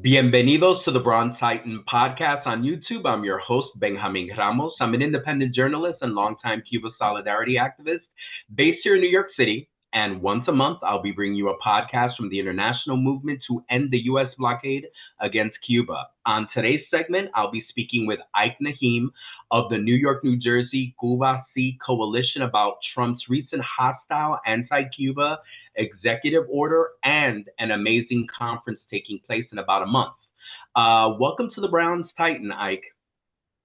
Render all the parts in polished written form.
Bienvenidos to the Bronze Titan podcast on YouTube. I'm your host, Benjamin Ramos. I'm an independent journalist and longtime Cuba solidarity activist based here in New York City. And once a month, I'll be bringing you a podcast from the international movement to end the U.S. blockade against Cuba. On today's segment, I'll be speaking with Ike Naheem of the New York, New Jersey Cuba C Coalition about Trump's recent hostile anti-Cuba executive order and an amazing conference taking place in about a month. Welcome to the Browns Titan, Ike.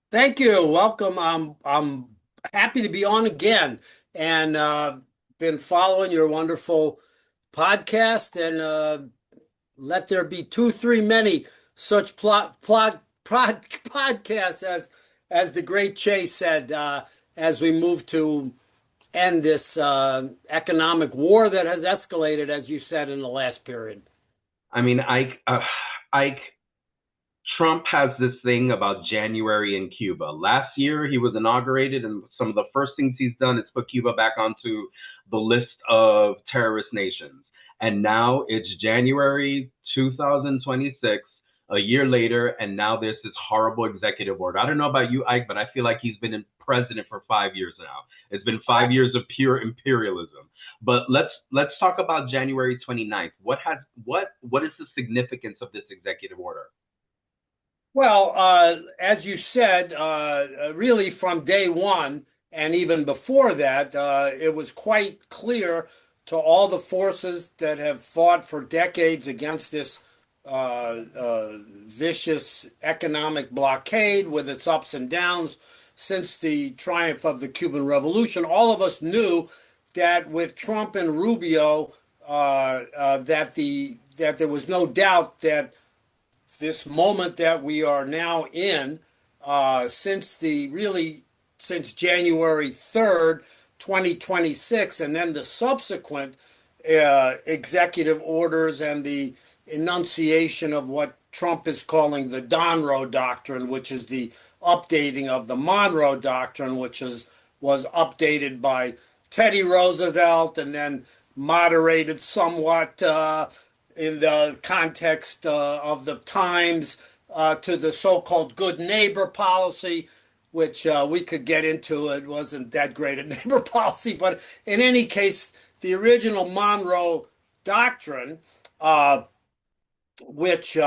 Thank you. Welcome. I'm happy to be on again and been following your wonderful podcast and let there be three many such podcasts as the great Chase said as we move to end this economic war that has escalated, as you said, in the last period. I mean, Ike, Trump has this thing about January in Cuba. Last year, he was inaugurated, and some of the first things he's done is put Cuba back onto the list of terrorist nations. And now it's January 2026, a year later, and now there's this horrible executive order. I don't know about you, Ike, but I feel like he's been president for 5 years now. It's been 5 years of pure imperialism. But let's talk about January 29th. What is the significance of this executive order? Well, as you said, really from day one, and even before that, it was quite clear to all the forces that have fought for decades against this vicious economic blockade with its ups and downs since the triumph of the Cuban Revolution. All of us knew that with Trump and Rubio, that there was no doubt that this moment that we are now in, since January 3rd, 2026, and then the subsequent executive orders and the enunciation of what Trump is calling the Donroe Doctrine, which is the updating of the Monroe Doctrine, which was updated by Teddy Roosevelt and then moderated somewhat in the context of the times to the so-called good neighbor policy, which we could get into. It wasn't that great a neighbor policy, but in any case, the original Monroe Doctrine, which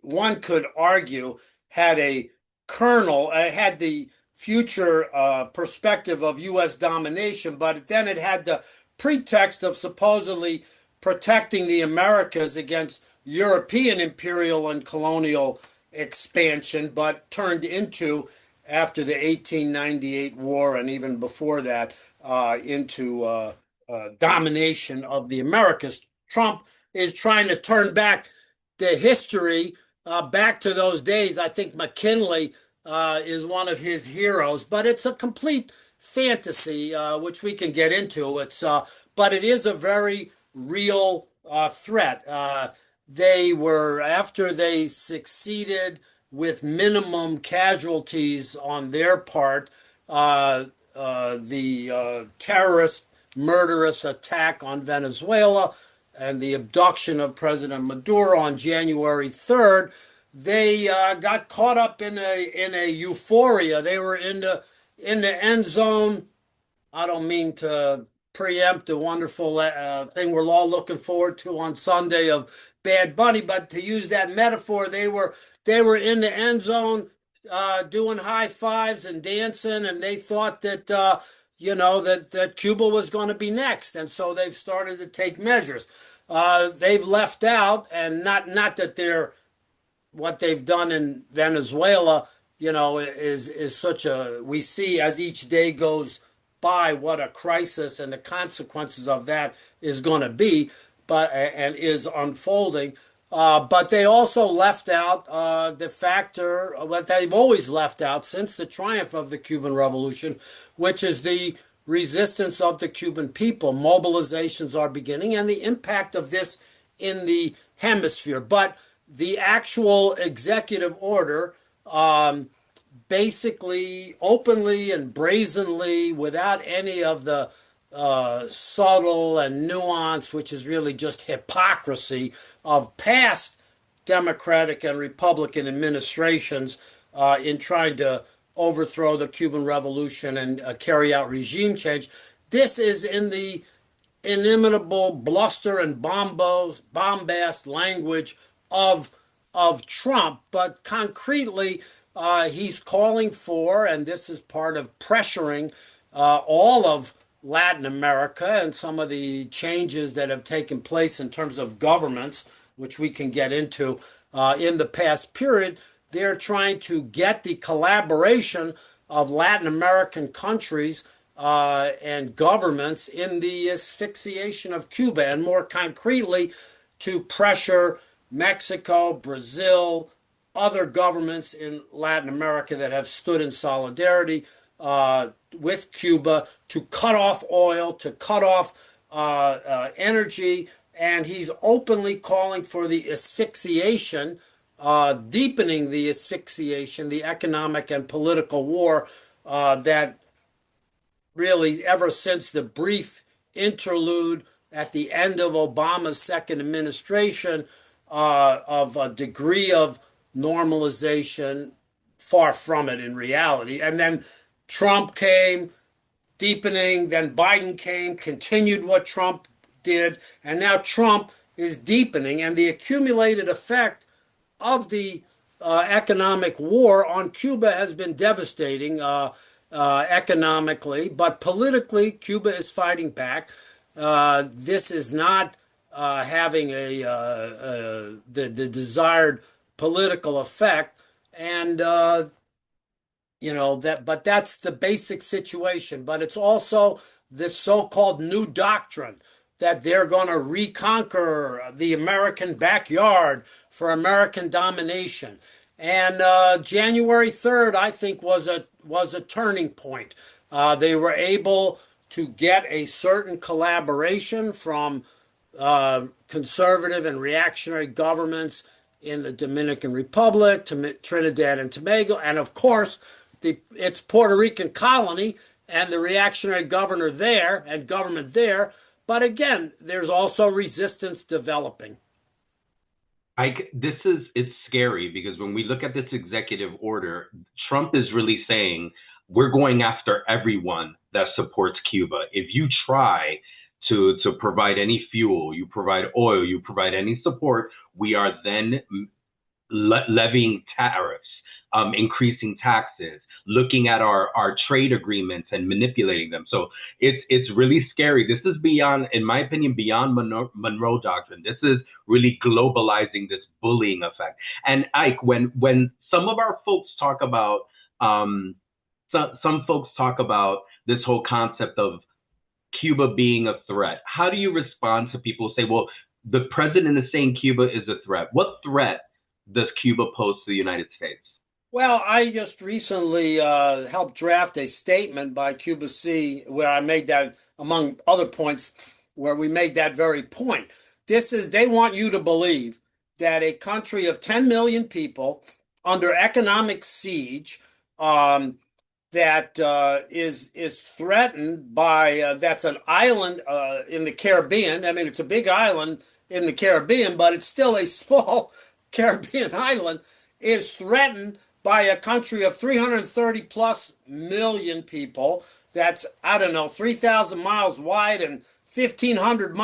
one could argue had a kernel, had the future perspective of U.S. domination, but then it had the pretext of supposedly protecting the Americas against European imperial and colonial expansion, but turned into, after the 1898 war and even before that, into domination of the Americas. Trump is trying to turn back the history back to those days. I think McKinley is one of his heroes, but it's a complete fantasy, which we can get into. But it is a very real threat. After they succeeded with minimum casualties on their part, the terrorist murderous attack on Venezuela and the abduction of President Maduro on January 3rd, they got caught up in a euphoria. They were in the end zone. I don't mean to preempt the wonderful thing we're all looking forward to on Sunday of Bad Bunny, but to use that metaphor, they were in the end zone doing high fives and dancing, and they thought that that Cuba was going to be next, and so they've started to take measures. They've left out, and not that they're what they've done in Venezuela, is such a, we see as each day goes by what a crisis and the consequences of that is going to be, and is unfolding. But they also left out the factor, what they've always left out since the triumph of the Cuban Revolution, which is the resistance of the Cuban people. Mobilizations are beginning, and the impact of this in the hemisphere. But the actual executive order, basically, openly and brazenly, without any of the subtle and nuance, which is really just hypocrisy of past Democratic and Republican administrations in trying to overthrow the Cuban Revolution and carry out regime change. This is in the inimitable bluster and bombast language of Trump, but concretely, he's calling for, and this is part of pressuring all of Latin America and some of the changes that have taken place in terms of governments, which we can get into in the past period. They're trying to get the collaboration of Latin American countries and governments in the asphyxiation of Cuba, and more concretely, to pressure Mexico, Brazil, other governments in Latin America that have stood in solidarity with Cuba to cut off oil, to cut off energy, and he's openly calling for the asphyxiation, deepening the asphyxiation, the economic and political war that really, ever since the brief interlude at the end of Obama's second administration of a degree of normalization, far from it in reality. And then Trump came, deepening, then Biden came, continued what Trump did, and now Trump is deepening. And the accumulated effect of the economic war on Cuba has been devastating economically, but politically, Cuba is fighting back. This is not having the desired political effect, and but that's the basic situation. But it's also this so-called new doctrine that they're going to reconquer the American backyard for American domination. And January 3rd, I think, was a turning point. They were able to get a certain collaboration from conservative and reactionary governments in the Dominican Republic, Trinidad and Tobago, and of course, its Puerto Rican colony and the reactionary governor there and government there. But again, there's also resistance developing. It's scary because when we look at this executive order, Trump is really saying we're going after everyone that supports Cuba. If you try to provide any fuel, you provide oil, you provide any support, we are then levying tariffs, increasing taxes, looking at our trade agreements and manipulating them. So it's really scary. This is beyond, in my opinion, beyond Monroe Doctrine. This is really globalizing this bullying effect. And Ike, when some of our folks talk about, some folks talk about this whole concept of Cuba being a threat, how do you respond to people who say, well, the president is saying Cuba is a threat? What threat does Cuba pose to the United States? Well, I just recently helped draft a statement by Cuba C where I made that, among other points, where we made that very point. They want you to believe that a country of 10 million people under economic siege, that is threatened by, that's an island in the Caribbean. I mean, it's a big island in the Caribbean, but it's still a small Caribbean island, is threatened by a country of 330 plus million people. That's, I don't know, 3,000 miles wide and 3,000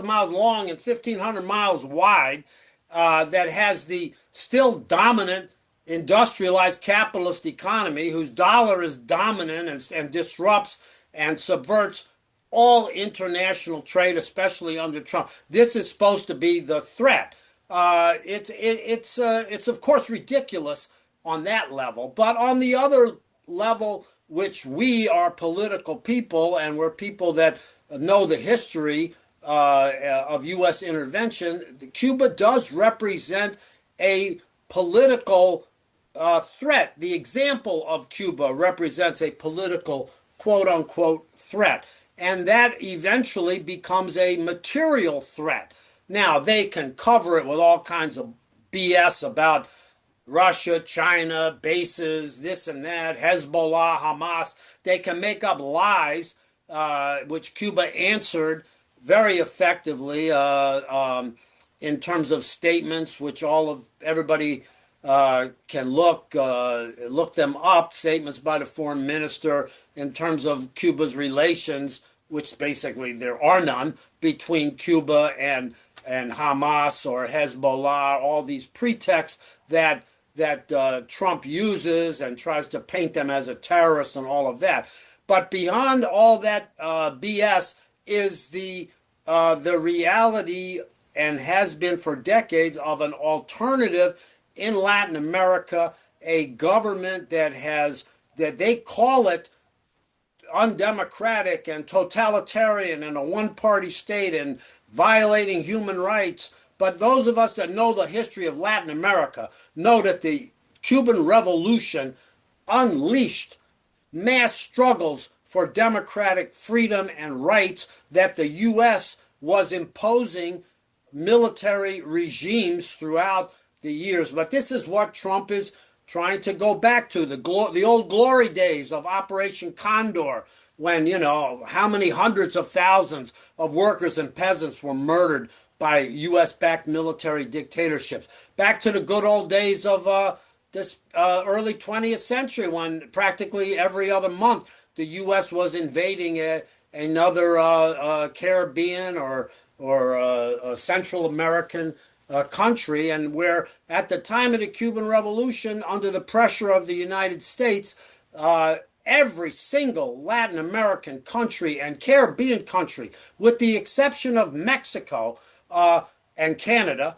miles long and 1,500 miles wide, that has the still dominant industrialized capitalist economy, whose dollar is dominant and disrupts and subverts all international trade, especially under Trump. This is supposed to be the threat. It's of course ridiculous on that level, but on the other level, which we are political people and we're people that know the history of U.S. intervention, Cuba does represent a political threat. The example of Cuba represents a political quote-unquote threat, and that eventually becomes a material threat. Now, they can cover it with all kinds of BS about Russia, China, bases, this and that, Hezbollah, Hamas. They can make up lies, which Cuba answered very effectively in terms of statements, which everybody can look them up, statements by the foreign minister in terms of Cuba's relations, which basically there are none, between Cuba and Hamas or Hezbollah, all these pretexts that Trump uses and tries to paint them as a terrorist and all of that. But beyond all that BS is the reality, and has been for decades, of an alternative in Latin America, a government that they call it undemocratic and totalitarian and a one-party state and violating human rights. But those of us that know the history of Latin America know that the Cuban Revolution unleashed mass struggles for democratic freedom and rights, that the U.S. was imposing military regimes throughout the years. But this is what Trump is trying to go back to, the old glory days of Operation Condor, when, how many hundreds of thousands of workers and peasants were murdered by U.S.-backed military dictatorships. Back to the good old days of this early 20th century, when practically every other month the U.S. was invading another Caribbean or Central American country, and where at the time of the Cuban Revolution, under the pressure of the United States, every single Latin American country and Caribbean country, with the exception of Mexico and Canada,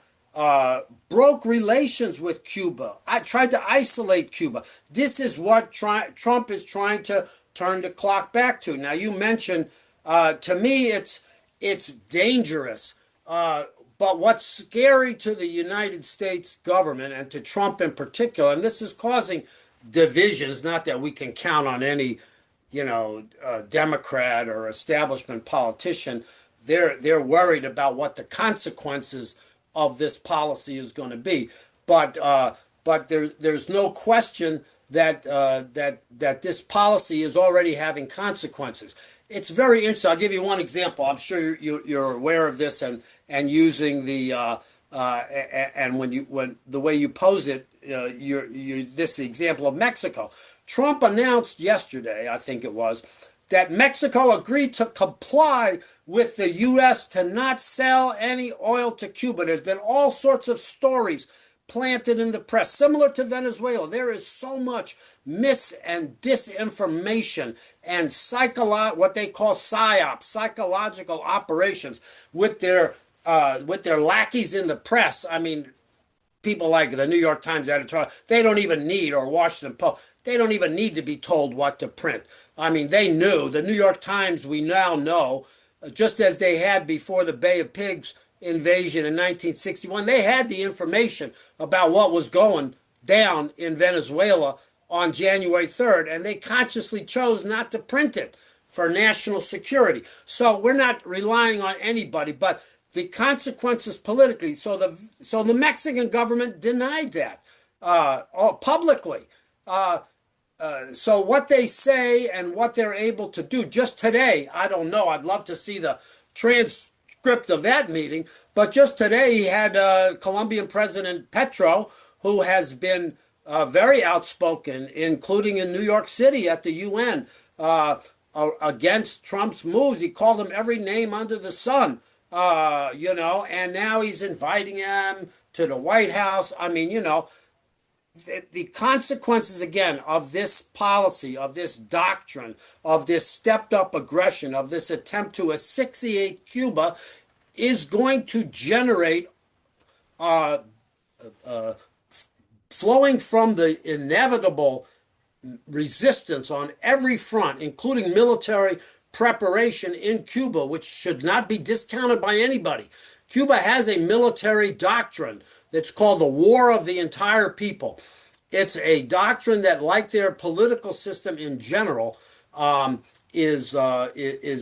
broke relations with Cuba. I tried to isolate Cuba. This is what Trump is trying to turn the clock back to. Now, you mentioned, to me, it's dangerous. But what's scary to the United States government, and to Trump in particular, and this is causing divisions, not that we can count on any, Democrat or establishment politician. They're worried about what the consequences of this policy is going to be. But there's no question that this policy is already having consequences. It's very interesting. I'll give you one example. I'm sure you're aware of this, and using the and when the way you pose it, this is the example of Mexico. Trump announced yesterday, I think it was, that Mexico agreed to comply with the U.S. to not sell any oil to Cuba. There's been all sorts of stories planted in the press, similar to Venezuela. There is so much mis and disinformation and what they call psyops, psychological operations, with their lackeys in the press. I mean, people like the New York Times editorial, they don't even need, or Washington Post, they don't even need to be told what to print. I mean, they knew. The New York Times, we now know, just as they had before the Bay of Pigs invasion in 1961, they had the information about what was going down in Venezuela on January 3rd, and they consciously chose not to print it for national security. So we're not relying on anybody, but the consequences politically. So the Mexican government denied that publicly. So what they say and what they're able to do just today, I don't know. I'd love to see the transcript of that meeting. But just today, he had Colombian President Petro, who has been very outspoken, including in New York City at the UN, against Trump's moves. He called him every name under the sun. And now he's inviting him to the White House. I mean, the consequences, again, of this policy, of this doctrine, of this stepped-up aggression, of this attempt to asphyxiate Cuba is going to generate, flowing from the inevitable resistance on every front, including military preparation in Cuba, which should not be discounted by anybody. Cuba has a military doctrine that's called the War of the Entire People. It's a doctrine that, like their political system in general, is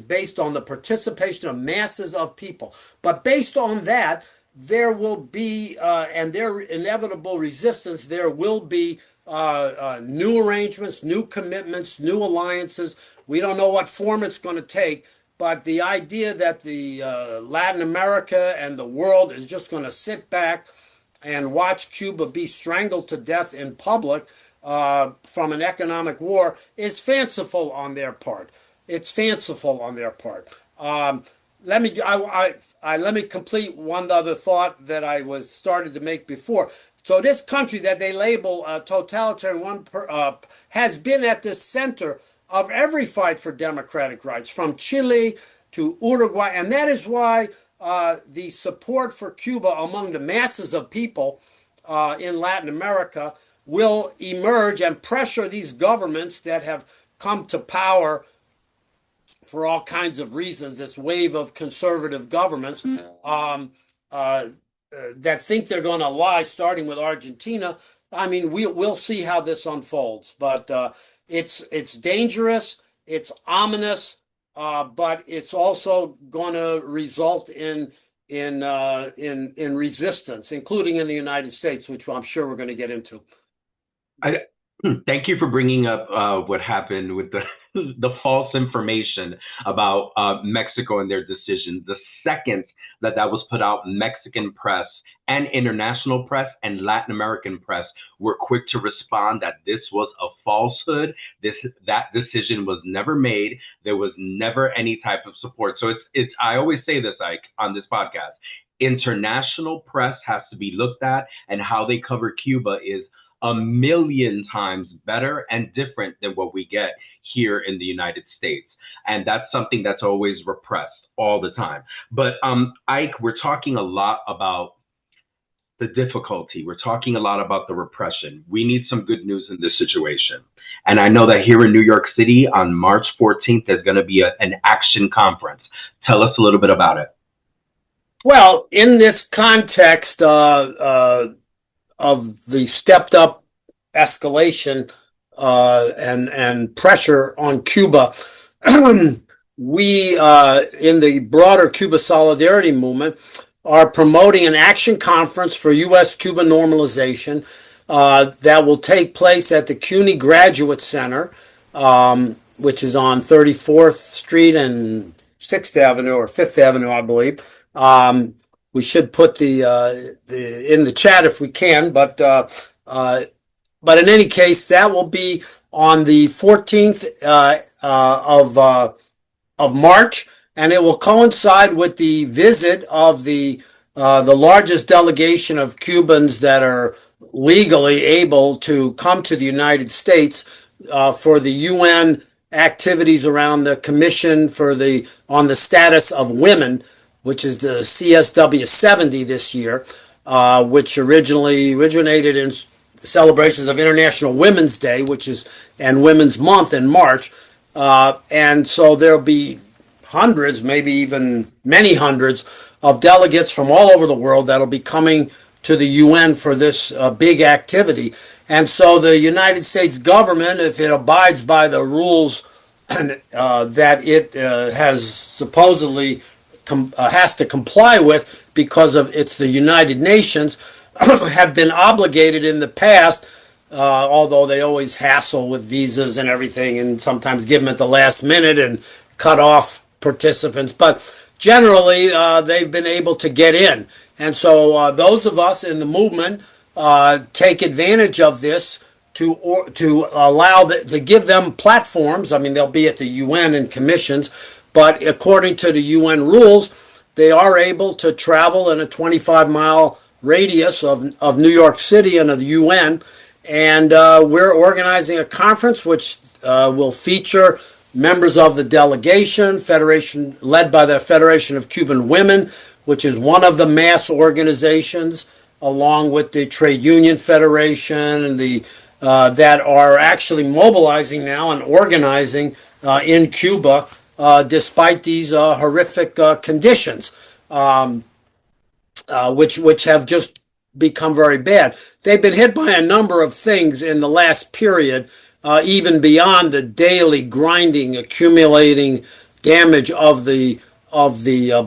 based on the participation of masses of people. But based on that, there will be, and their inevitable resistance, there will be new arrangements, new commitments, new alliances. We don't know what form it's going to take, But the idea that the Latin America and the world is just going to sit back and watch Cuba be strangled to death in public from an economic war is fanciful on their part. It's fanciful on their part. Let me complete one other thought that I was started to make before. So this country that they label totalitarian has been at the center of every fight for democratic rights, from Chile to Uruguay, and that is why the support for Cuba among the masses of people in Latin America will emerge and pressure these governments that have come to power for all kinds of reasons, this wave of conservative governments that think they're going to lie, starting with Argentina. I mean, we'll see how this unfolds, but it's dangerous, it's ominous, but it's also going to result in resistance, including in the United States, which I'm sure we're going to get into. Thank you for bringing up what happened with the false information about Mexico and their decision. The second that was put out, Mexican press and international press and Latin American press were quick to respond that this was a falsehood. That decision was never made. There was never any type of support. So it's I always say this, Ike, on this podcast. International press has to be looked at, and how they cover Cuba is a million times better and different than what we get here in the United States. And that's something that's always repressed all the time. But Ike, we're talking a lot about the difficulty. We're talking a lot about the repression. We need some good news in this situation. And I know that here in New York City on March 14th, there's going to be an action conference. Tell us a little bit about it. Well, in this context of the stepped up escalation and pressure on Cuba, we in the broader Cuba Solidarity movement are promoting an action conference for U.S.-Cuba normalization that will take place at the CUNY Graduate Center, which is on 34th Street and 6th Avenue or 5th Avenue, I believe. We should put the in the chat if we can, but in any case, that will be on the 14th of March, and it will coincide with the visit of the largest delegation of Cubans that are legally able to come to the United States for the UN activities around the Commission on the Status of Women, which is the CSW 70 this year, which originally originated in celebrations of International Women's Day, and Women's Month in March. And so there'll be hundreds, maybe even many hundreds of delegates from all over the world that'll be coming to the UN for this big activity. And so the United States government, if it abides by the rules that it has supposedly has to comply with because of it's the United Nations, have been obligated in the past, although they always hassle with visas and everything and sometimes give them at the last minute and cut off participants. But generally, they've been able to get in. And so those of us in the movement take advantage of this to allow to give them platforms. I mean, they'll be at the UN and commissions, but according to the UN rules, they are able to travel in a 25-mile radius of New York City and of the UN. And we're organizing a conference which will feature members of the delegation, Federation led by the Federation of Cuban Women, which is one of the mass organizations, along with the Trade Union Federation and that are actually mobilizing now and organizing in Cuba despite these horrific conditions, which have just become very bad. They've been hit by a number of things in the last period, even beyond the daily grinding, accumulating damage of the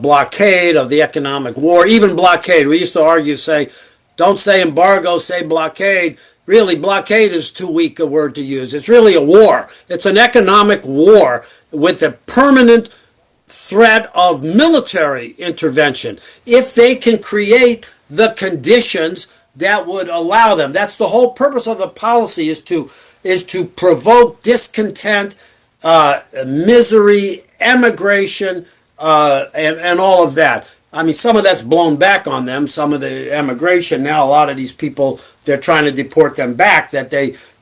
blockade, of the economic war, even blockade. We used to argue, don't say embargo, say blockade. Really, blockade is too weak a word to use. It's really a war. It's an economic war with a permanent threat of military intervention if they can create the conditions that would allow them. That's the whole purpose of the policy, is to provoke discontent, misery, emigration, and all of that. I mean, some of that's blown back on them. Some of the emigration now, a lot of these people, they're trying to deport them back.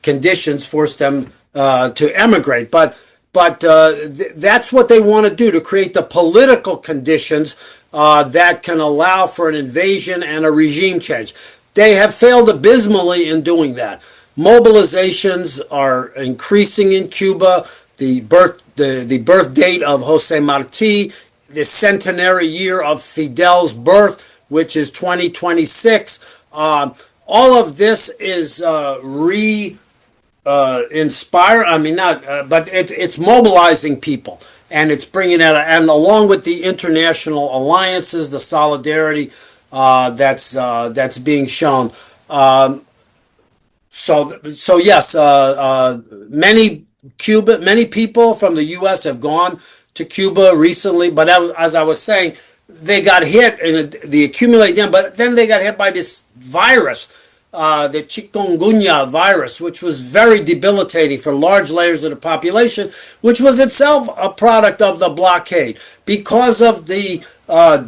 Conditions force them to emigrate. But that's what they want to do, to create the political conditions that can allow for an invasion and a regime change. They have failed abysmally in doing that. Mobilizations are increasing in Cuba. The birth date of Jose Marti, the centenary year of Fidel's birth, which is 2026. All of this is inspire. I mean, not, but it's mobilizing people, and it's bringing out, and along with the international alliances, the solidarity that's being shown. So yes, many people from the U.S. have gone to Cuba recently, but as I was saying, they got hit in the accumulated, but then they got hit by this virus, the chikungunya virus, which was very debilitating for large layers of the population, which was itself a product of the blockade. Because of the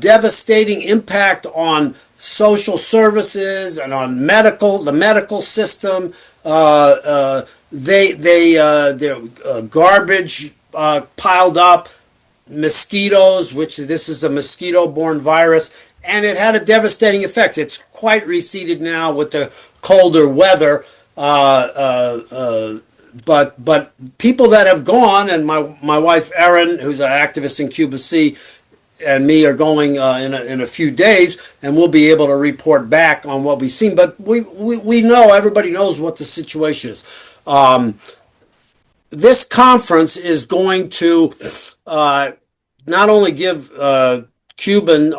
devastating impact on social services and on the medical system, their garbage piled up, mosquitoes, which this is a mosquito-borne virus, and it had a devastating effect. It's quite receded now with the colder weather, but people that have gone, and my wife Erin, who's an activist in Cuba C, and me are going in a few days, and we'll be able to report back on what we've seen. But we know, everybody knows what the situation is. This conference is going to not only give our Cuban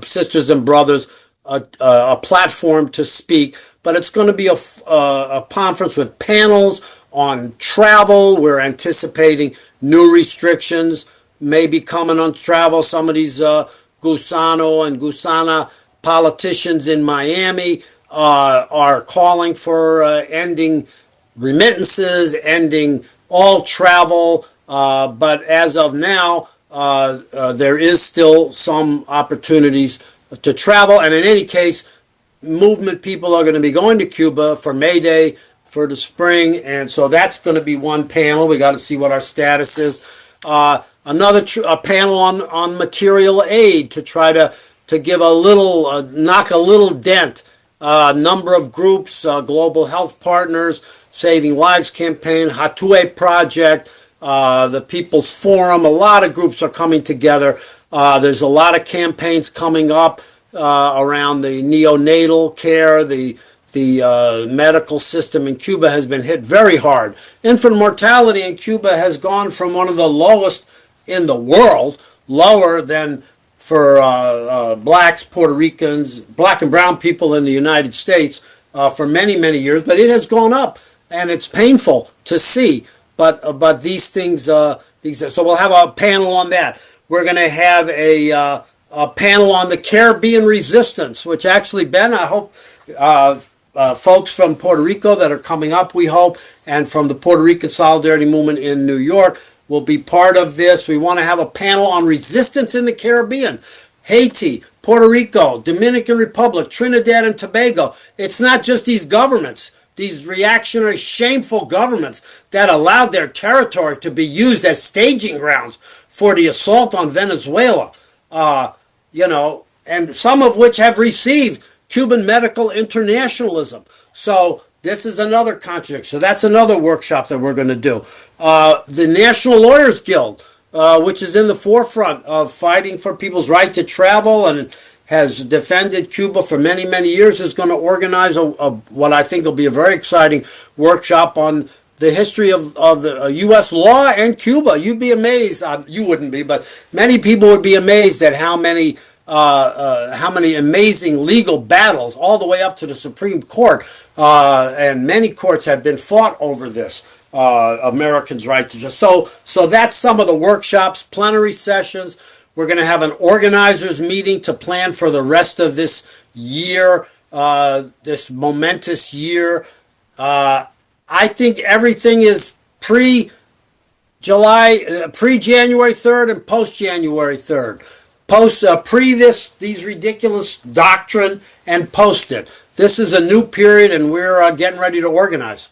sisters and brothers a platform to speak, but it's going to be a conference with panels on travel. We're anticipating new restrictions may be coming on travel. Some of these Gusano and Gusana politicians in Miami are calling for ending remittances, ending all travel, but as of now, there is still some opportunities to travel, and in any case, movement people are going to be going to Cuba for May Day, for the spring, and so that's going to be one panel. We got to see what our status is. Another panel on material aid to try to give a little, knock a little dent. Number of groups, Global Health Partners, Saving Lives Campaign, Hatue Project, the People's Forum. A lot of groups are coming together. There's a lot of campaigns coming up around the neonatal care. The medical system in Cuba has been hit very hard. Infant mortality in Cuba has gone from one of the lowest in the world, lower than for blacks, Puerto Ricans, black and brown people in the United States for many, many years, but it has gone up, and it's painful to see. But these things, so we'll have a panel on that. We're going to have a panel on the Caribbean resistance, which actually, Ben, I hope folks from Puerto Rico that are coming up, we hope, and from the Puerto Rican Solidarity Movement in New York will be part of this. We want to have a panel on resistance in the Caribbean. Haiti, Puerto Rico, Dominican Republic, Trinidad and Tobago. It's not just these governments, these reactionary, shameful governments that allowed their territory to be used as staging grounds for the assault on Venezuela, and some of which have received Cuban medical internationalism. So this is another contradiction. So that's another workshop that we're going to do. The National Lawyers Guild, which is in the forefront of fighting for people's right to travel and has defended Cuba for many, many years, is going to organize what I think will be a very exciting workshop on the history of the U.S. law and Cuba. You'd be amazed. You wouldn't be, but many people would be amazed at how many amazing legal battles all the way up to the Supreme Court, and many courts have been fought over this. Americans' right to just so that's some of the workshops, plenary sessions. We're going to have an organizers meeting to plan for the rest of this year, this momentous year. I think everything is pre-January 3rd and post-January 3rd. Pre these ridiculous doctrine and post it. This is a new period, and we're getting ready to organize.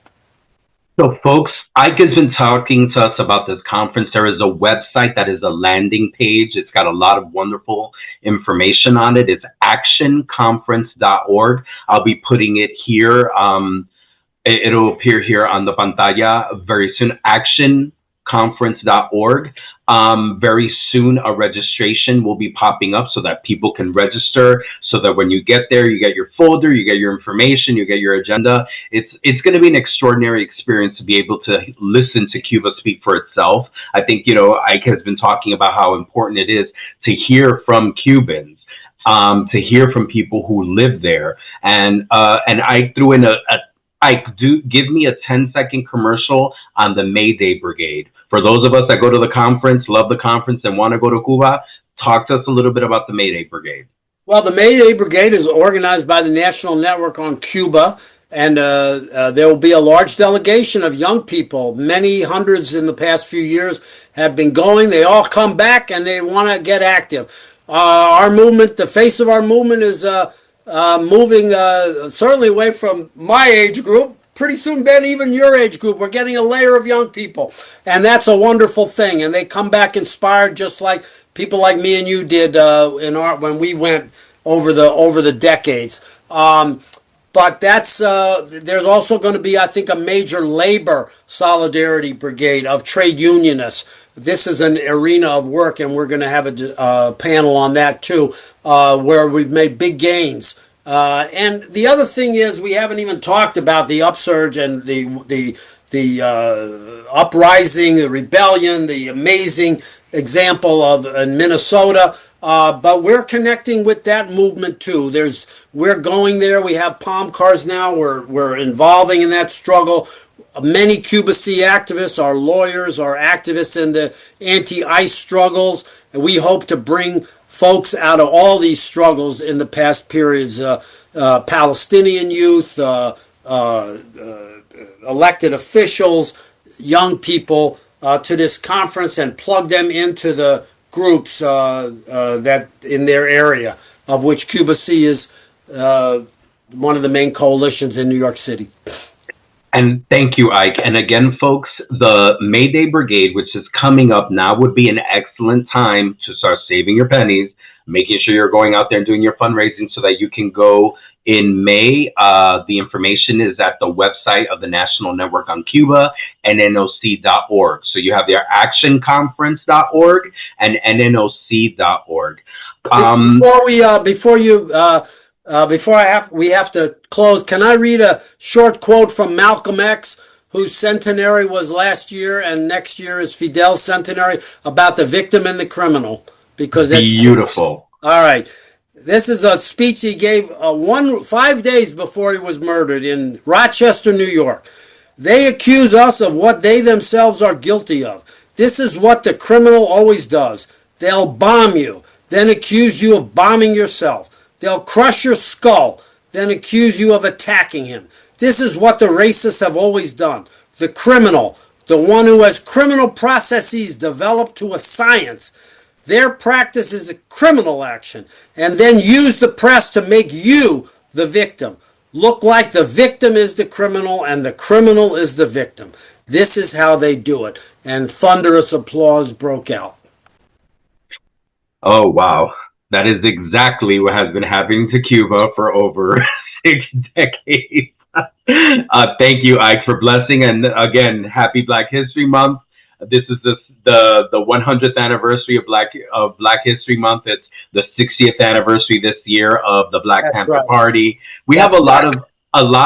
So, folks, Ike has been talking to us about this conference. There is a website that is a landing page. It's got a lot of wonderful information on it. It's actionconference.org. I'll be putting it here. It'll appear here on the pantalla very soon. Actionconference.org. Very soon, a registration will be popping up so that people can register. So that when you get there, you get your folder, you get your information, you get your agenda. It's going to be an extraordinary experience to be able to listen to Cuba speak for itself. I think Ike has been talking about how important it is to hear from Cubans. To hear from people who live there, and I threw in give me a 10-second commercial on the Mayday Brigade. For those of us that go to the conference, love the conference, and want to go to Cuba, talk to us a little bit about the Mayday Brigade. Well, the Mayday Brigade is organized by the National Network on Cuba, and there will be a large delegation of young people. Many hundreds in the past few years have been going. They all come back, and they want to get active. Our movement, the face of our movement, is moving certainly away from my age group. Pretty soon, Ben, even your age group, we're getting a layer of young people, and that's a wonderful thing. And they come back inspired, just like people like me and you did when we went over the decades. But that's there's also going to be, I think, a major labor solidarity brigade of trade unionists. This is an arena of work, and we're going to have a panel on that too, where we've made big gains. And the other thing is, we haven't even talked about the upsurge and the uprising, the rebellion, the amazing example of in Minnesota. But we're connecting with that movement too. We're going there. We have palm cars now. We're involving in that struggle. Many Cuba C activists are lawyers, are activists in the anti-ICE struggles, and we hope to bring folks out of all these struggles in the past periods, Palestinian youth, elected officials, young people, to this conference and plug them into the groups that in their area, of which Cuba C is one of the main coalitions in New York City. And thank you, Ike. And again, folks, the Mayday Brigade, which is coming up now, would be an excellent time to start saving your pennies, making sure you're going out there and doing your fundraising so that you can go in May. The information is at the website of the National Network on Cuba, nnoc.org. So you have their actionconference.org and nnoc.org. We have to close. Can I read a short quote from Malcolm X, whose centenary was last year, and next year is Fidel's centenary, about the victim and the criminal? Because beautiful. All right. This is a speech he gave 5 days before he was murdered in Rochester, New York. They accuse us of what they themselves are guilty of. This is what the criminal always does. They'll bomb you, then accuse you of bombing yourself. They'll crush your skull, then accuse you of attacking him. This is what the racists have always done. The criminal, the one who has criminal processes developed to a science, their practice is a criminal action, and then use the press to make you the victim. Look like the victim is the criminal and the criminal is the victim. This is how they do it. And thunderous applause broke out. Oh, wow. That is exactly what has been happening to Cuba for over 6 decades. Thank you, Ike, for blessing. And again, happy Black History Month. This is the 100th anniversary of Black History Month. It's the 60th anniversary this year of the Black Panther Party. We have a lot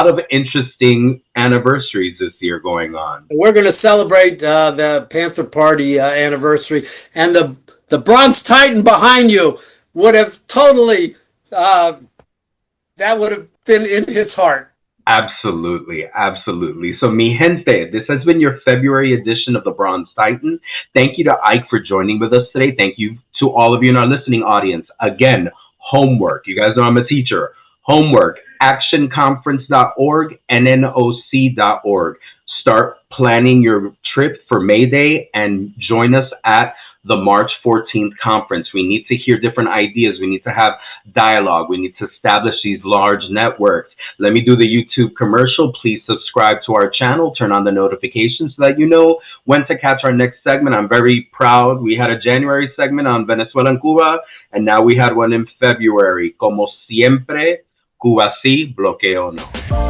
of interesting anniversaries this year going on. We're going to celebrate the Panther Party anniversary, and the Bronze Titan behind you would have totally that would have been in his heart. Absolutely, absolutely. So, mi gente, this has been your February edition of the Bronze Titan. Thank you to Ike for joining with us today. Thank you to all of you in our listening audience. Again, homework. You guys know I'm a teacher. Homework, actionconference.org, nnoc.org. Start planning your trip for May Day and join us at the March 14th conference. We need to hear different ideas. We need to have dialogue. We need to establish these large networks. Let me do the YouTube commercial. Please subscribe to our channel, turn on the notifications so that you know when to catch our next segment. I'm very proud. We had a January segment on Venezuela and Cuba, and now we had one in February. Como siempre, Cuba sí, bloqueo no.